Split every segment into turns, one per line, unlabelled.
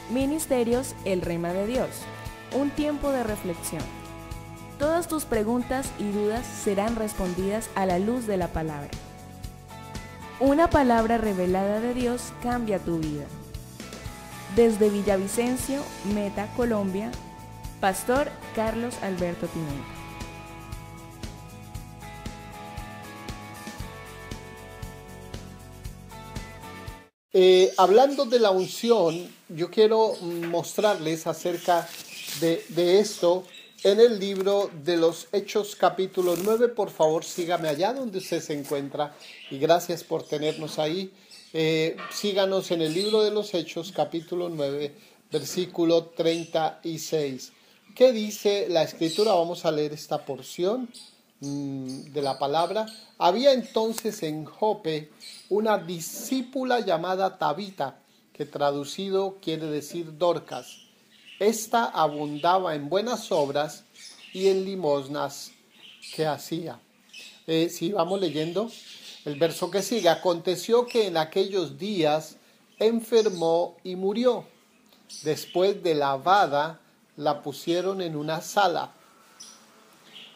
Ministerios El Rema de Dios. Un tiempo de reflexión. Todas tus preguntas y dudas serán respondidas a la luz de la palabra. Una palabra revelada de Dios cambia tu vida. Desde Villavicencio, Meta, Colombia, Pastor Carlos Alberto Pimienta.
Hablando de la unción, yo quiero mostrarles acerca de esto en el libro de los Hechos capítulo 9. Por favor, sígame allá donde usted se encuentra y gracias por tenernos ahí. Síganos en el libro de los Hechos capítulo 9, versículo 36. ¿Qué dice la Escritura? Vamos a leer esta porción de la palabra. Había entonces en Jope una discípula llamada Tabita, que traducido quiere decir Dorcas. Esta abundaba en buenas obras y en limosnas que hacía. Si vamos leyendo el verso que sigue. Aconteció que en aquellos días enfermó y murió. Después de lavada, la pusieron en una sala.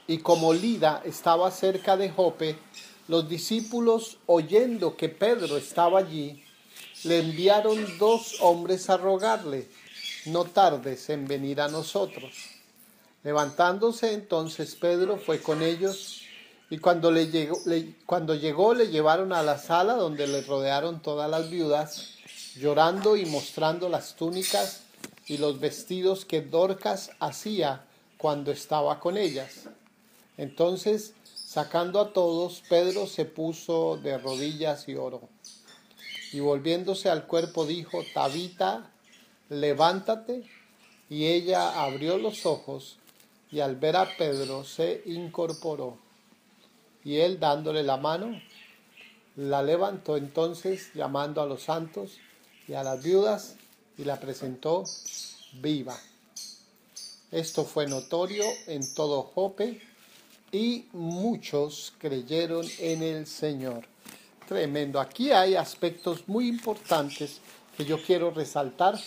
Y como Lida estaba cerca de Jope, los discípulos, oyendo que Pedro estaba allí, le enviaron 2 hombres a rogarle: no tardes en venir a nosotros. Levantándose entonces Pedro fue con ellos, y cuando llegó le llevaron a la sala donde le rodearon todas las viudas, llorando y mostrando las túnicas y los vestidos que Dorcas hacía cuando estaba con ellas. Entonces, sacando a todos, Pedro se puso de rodillas y oró. Y volviéndose al cuerpo dijo: Tabita, levántate. Y ella abrió los ojos, y al ver a Pedro se incorporó. Y él, dándole la mano, la levantó entonces, llamando a los santos y a las viudas, y la presentó viva. Esto fue notorio en todo Jope, y muchos creyeron en el Señor. Tremendo. Aquí hay aspectos muy importantes que yo quiero resaltar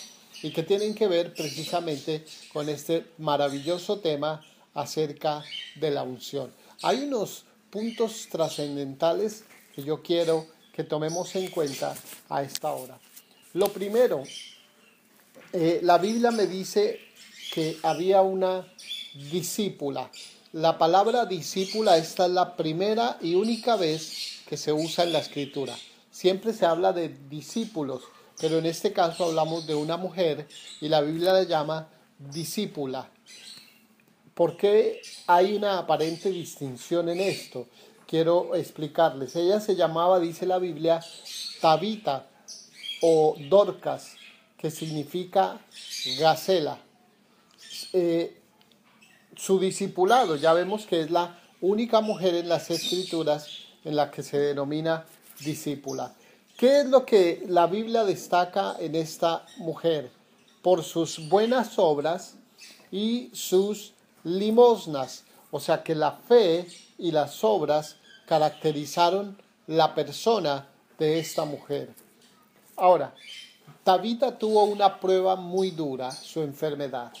y que tienen que ver precisamente con este maravilloso tema acerca de la unción. Hay unos puntos trascendentales que yo quiero que tomemos en cuenta a esta hora. Lo primero, la Biblia me dice que había una discípula. La palabra discípula, esta es la primera y única vez que se usa en la Escritura. Siempre se habla de discípulos, pero en este caso hablamos de una mujer y la Biblia la llama discípula. ¿Por qué hay una aparente distinción en esto? Quiero explicarles. Ella se llamaba, dice la Biblia, Tabita o Dorcas, que significa gacela. Su discipulado, ya vemos que es la única mujer en las Escrituras en la que se denomina discípula. ¿Qué es lo que la Biblia destaca en esta mujer? Por sus buenas obras y sus limosnas. O sea que la fe y las obras caracterizaron la persona de esta mujer. Ahora, Tabita tuvo una prueba muy dura, su enfermedad.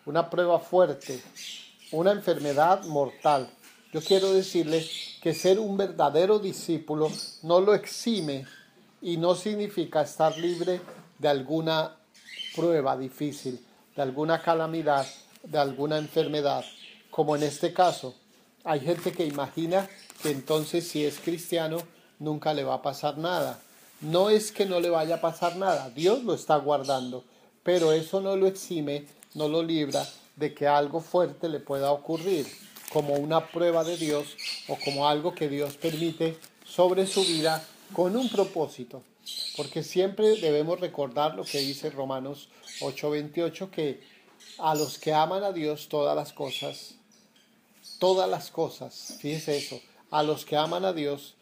Una prueba fuerte, una enfermedad mortal. Yo quiero decirle que ser un verdadero discípulo no lo exime y no significa estar libre de alguna prueba difícil, de alguna calamidad, de alguna enfermedad. Como en este caso, hay gente que imagina que entonces si es cristiano nunca le va a pasar nada. No es que no le vaya a pasar nada, Dios lo está guardando, pero eso no lo exime, no lo libra de que algo fuerte le pueda ocurrir, como una prueba de Dios o como algo que Dios permite sobre su vida con un propósito. Porque siempre debemos recordar lo que dice Romanos 8:28, que a los que aman a Dios todas las cosas, fíjese eso, a los que aman a Dios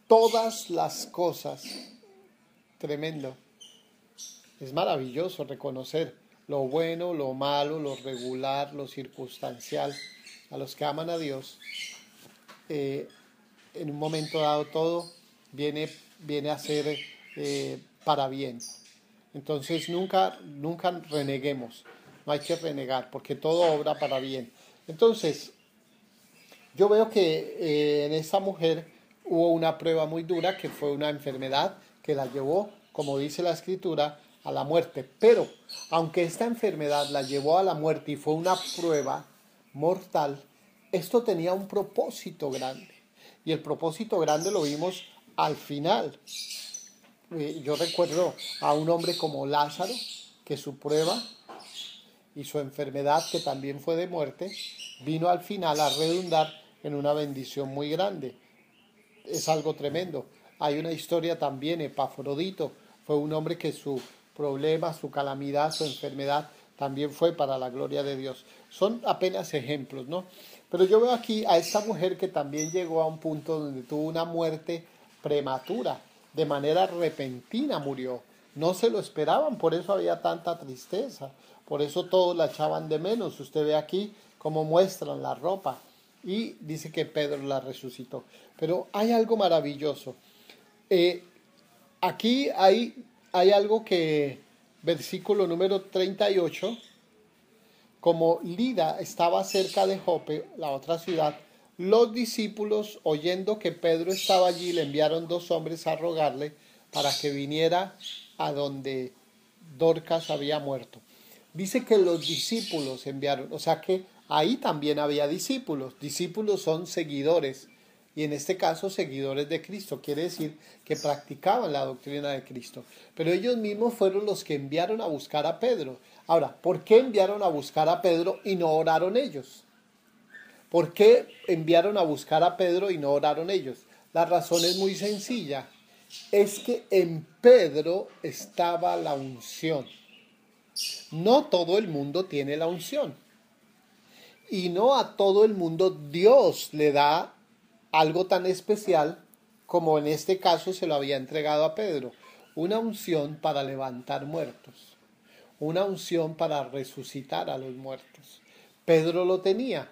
todas las cosas, tremendo. Es maravilloso reconocer lo bueno, lo malo, lo regular, lo circunstancial. A los que aman a Dios, en un momento dado todo viene a ser para bien. Entonces nunca reneguemos, no hay que renegar, porque todo obra para bien. Entonces, yo veo que en esta mujer hubo una prueba muy dura, que fue una enfermedad que la llevó, como dice la escritura, a la muerte. Pero, aunque esta enfermedad la llevó a la muerte y fue una prueba mortal, esto tenía un propósito grande. Y el propósito grande lo vimos al final. Yo recuerdo a un hombre como Lázaro, que su prueba y su enfermedad, que también fue de muerte, vino al final a redundar en una bendición muy grande. Es algo tremendo. Hay una historia también, Epafrodito, fue un hombre que su problema, su calamidad, su enfermedad también fue para la gloria de Dios. Son apenas ejemplos, ¿no? Pero yo veo aquí a esta mujer que también llegó a un punto donde tuvo una muerte prematura, de manera repentina murió. No se lo esperaban, por eso había tanta tristeza, por eso todos la echaban de menos. Usted ve aquí cómo muestran la ropa y dice que Pedro la resucitó. Pero hay algo maravilloso. Aquí hay algo que, versículo número 38, como Lida estaba cerca de Jope, la otra ciudad, los discípulos, oyendo que Pedro estaba allí, le enviaron 2 hombres a rogarle para que viniera a donde Dorcas había muerto. Dice que los discípulos enviaron, o sea que ahí también había discípulos. Discípulos son seguidores, y en este caso seguidores de Cristo. Quiere decir que practicaban la doctrina de Cristo. Pero ellos mismos fueron los que enviaron a buscar a Pedro. Ahora, ¿por qué enviaron a buscar a Pedro y no oraron ellos? ¿Por qué enviaron a buscar a Pedro y no oraron ellos? La razón es muy sencilla. Es que en Pedro estaba la unción. No todo el mundo tiene la unción. Y no a todo el mundo Dios le da algo tan especial como en este caso se lo había entregado a Pedro. Una unción para levantar muertos. Una unción para resucitar a los muertos. Pedro lo tenía.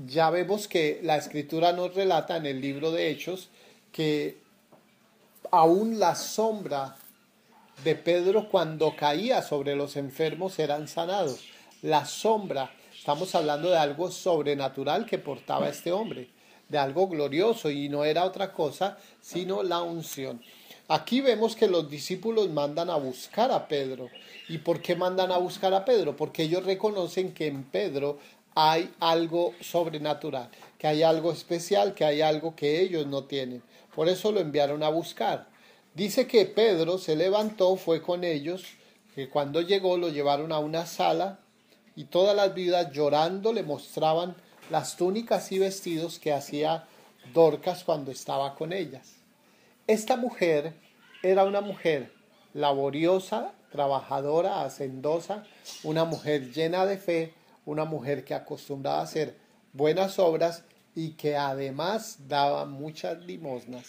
Ya vemos que la escritura nos relata en el libro de Hechos que aún la sombra de Pedro cuando caía sobre los enfermos eran sanados. La sombra, estamos hablando de algo sobrenatural que portaba este hombre, de algo glorioso, y no era otra cosa sino la unción. Aquí vemos que los discípulos mandan a buscar a Pedro. ¿Y por qué mandan a buscar a Pedro? Porque ellos reconocen que en Pedro hay algo sobrenatural, que hay algo especial, que hay algo que ellos no tienen. Por eso lo enviaron a buscar. Dice que Pedro se levantó, fue con ellos, que cuando llegó lo llevaron a una sala y todas las viudas llorando le mostraban las túnicas y vestidos que hacía Dorcas cuando estaba con ellas. Esta mujer era una mujer laboriosa, trabajadora, hacendosa, una mujer llena de fe, una mujer que acostumbraba a hacer buenas obras y que además daba muchas limosnas.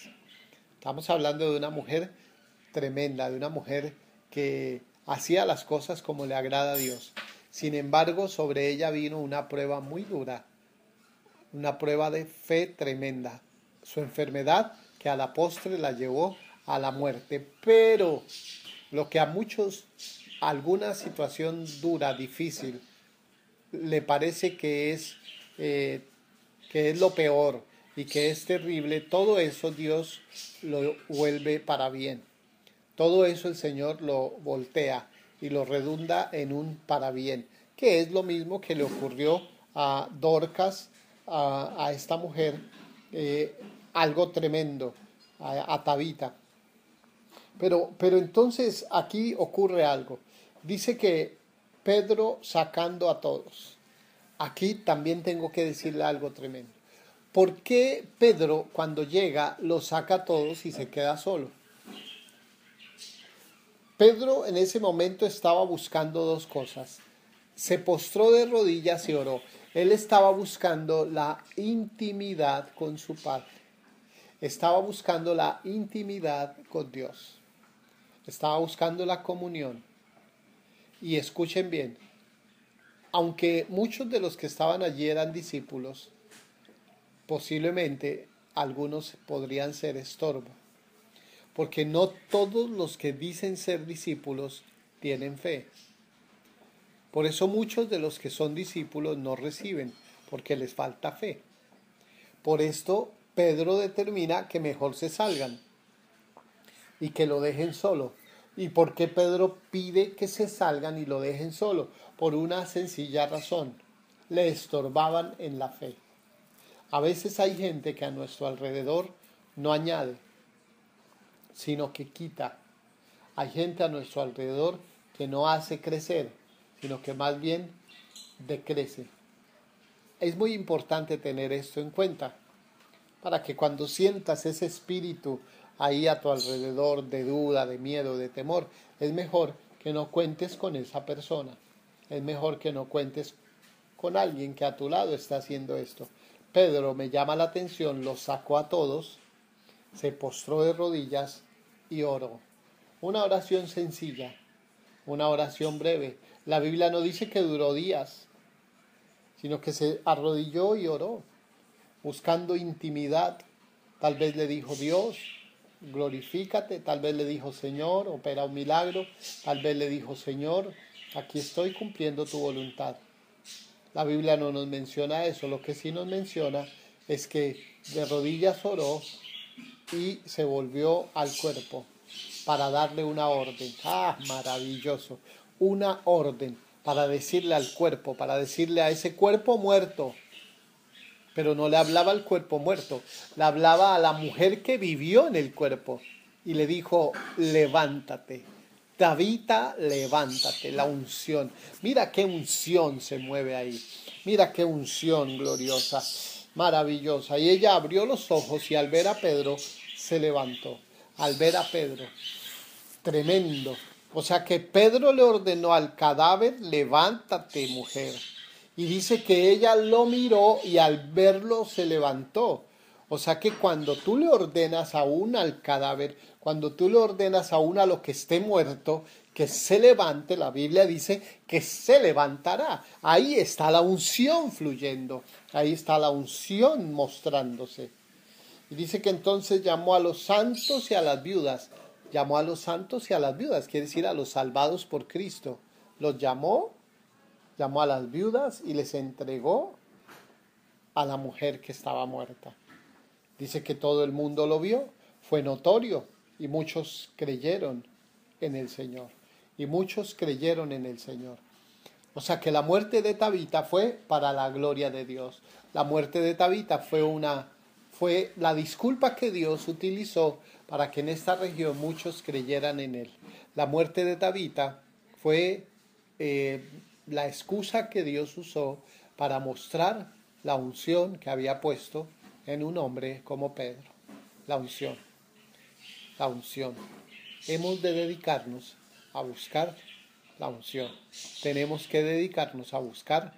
Estamos hablando de una mujer tremenda, de una mujer que hacía las cosas como le agrada a Dios. Sin embargo, sobre ella vino una prueba muy dura, una prueba de fe tremenda. Su enfermedad que a la postre la llevó a la muerte. Pero lo que a muchos, alguna situación dura, difícil, le parece que es lo peor y que es terrible, todo eso Dios lo vuelve para bien. Todo eso el Señor lo voltea y lo redunda en un para bien, que es lo mismo que le ocurrió a Dorcas, a esta mujer, algo tremendo, a Tabita. Pero entonces aquí ocurre algo. Dice que Pedro sacando a todos. Aquí también tengo que decirle algo tremendo. ¿Por qué Pedro cuando llega los saca a todos y se queda solo? Pedro en ese momento estaba buscando 2 cosas. Se postró de rodillas y oró. Él estaba buscando la intimidad con su Padre. Estaba buscando la intimidad con Dios. Estaba buscando la comunión. Y escuchen bien, aunque muchos de los que estaban allí eran discípulos, posiblemente algunos podrían ser estorbo. porque no todos los que dicen ser discípulos tienen fe. Por eso muchos de los que son discípulos no reciben, porque les falta fe. Por esto Pedro determina que mejor se salgan y que lo dejen solo. ¿Y por qué Pedro pide que se salgan y lo dejen solo? Por una sencilla razón: le estorbaban en la fe. A veces hay gente que a nuestro alrededor no añade, sino que quita. Hay gente a nuestro alrededor que no hace crecer, sino que más bien decrece. Es muy importante tener esto en cuenta, para que cuando sientas ese espíritu ahí a tu alrededor de duda, de miedo, de temor, es mejor que no cuentes con esa persona. Es mejor que no cuentes con alguien que a tu lado está haciendo esto. Pedro, me llama la atención, los sacó a todos, se postró de rodillas y oró. Una oración sencilla, una oración breve. La Biblia no dice que duró días, sino que se arrodilló y oró, buscando intimidad. Tal vez le dijo: Dios, glorifícate. Tal vez le dijo: Señor, opera un milagro. Tal vez le dijo: Señor, aquí estoy cumpliendo tu voluntad. La Biblia no nos menciona eso. Lo que sí nos menciona es que de rodillas oró y se volvió al cuerpo para darle una orden. ¡Ah, maravilloso! Una orden para decirle al cuerpo, para decirle a ese cuerpo muerto. Pero no le hablaba al cuerpo muerto, le hablaba a la mujer que vivió en el cuerpo y le dijo: levántate, Tabita, levántate. La unción, mira qué unción se mueve ahí, mira qué unción gloriosa, maravillosa. Y ella abrió los ojos y al ver a Pedro se levantó. Al ver a Pedro, tremendo. O sea que Pedro le ordenó al cadáver: levántate, mujer. Y dice que ella lo miró y al verlo se levantó. O sea que cuando tú le ordenas aún al cadáver, cuando tú le ordenas aún a lo que esté muerto, que se levante, la Biblia dice que se levantará. Ahí está la unción fluyendo, ahí está la unción mostrándose. Y dice que entonces llamó a los santos y a las viudas. Llamó a los santos y a las viudas, quiere decir a los salvados por Cristo. Los llamó a las viudas y les entregó a la mujer que estaba muerta. Dice que todo el mundo lo vio, fue notorio y muchos creyeron en el Señor. Y muchos creyeron en el Señor. O sea que la muerte de Tabita fue para la gloria de Dios. La muerte de Tabita fue la disculpa que Dios utilizó para que en esta región muchos creyeran en Él. La muerte de Tabita fue la excusa que Dios usó para mostrar la unción que había puesto en un hombre como Pedro. La unción. La unción. Hemos de dedicarnos a buscar la unción. Tenemos que dedicarnos a buscar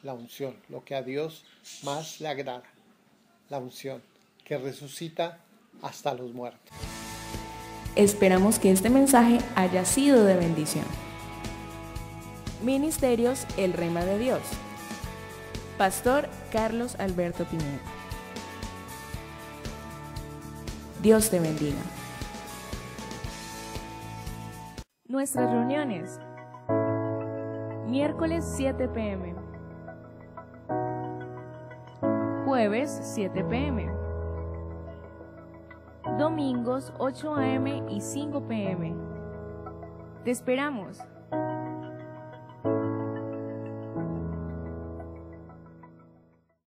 la unción, lo que a Dios más le agrada. La unción que resucita hasta los muertos.
Esperamos que este mensaje haya sido de bendición. Ministerios El Rema de Dios. Pastor Carlos Alberto Pineda. Dios te bendiga. Nuestras reuniones. Miércoles 7 p.m. Jueves 7 p.m. Domingos 8 a.m. y 5 p.m. Te esperamos.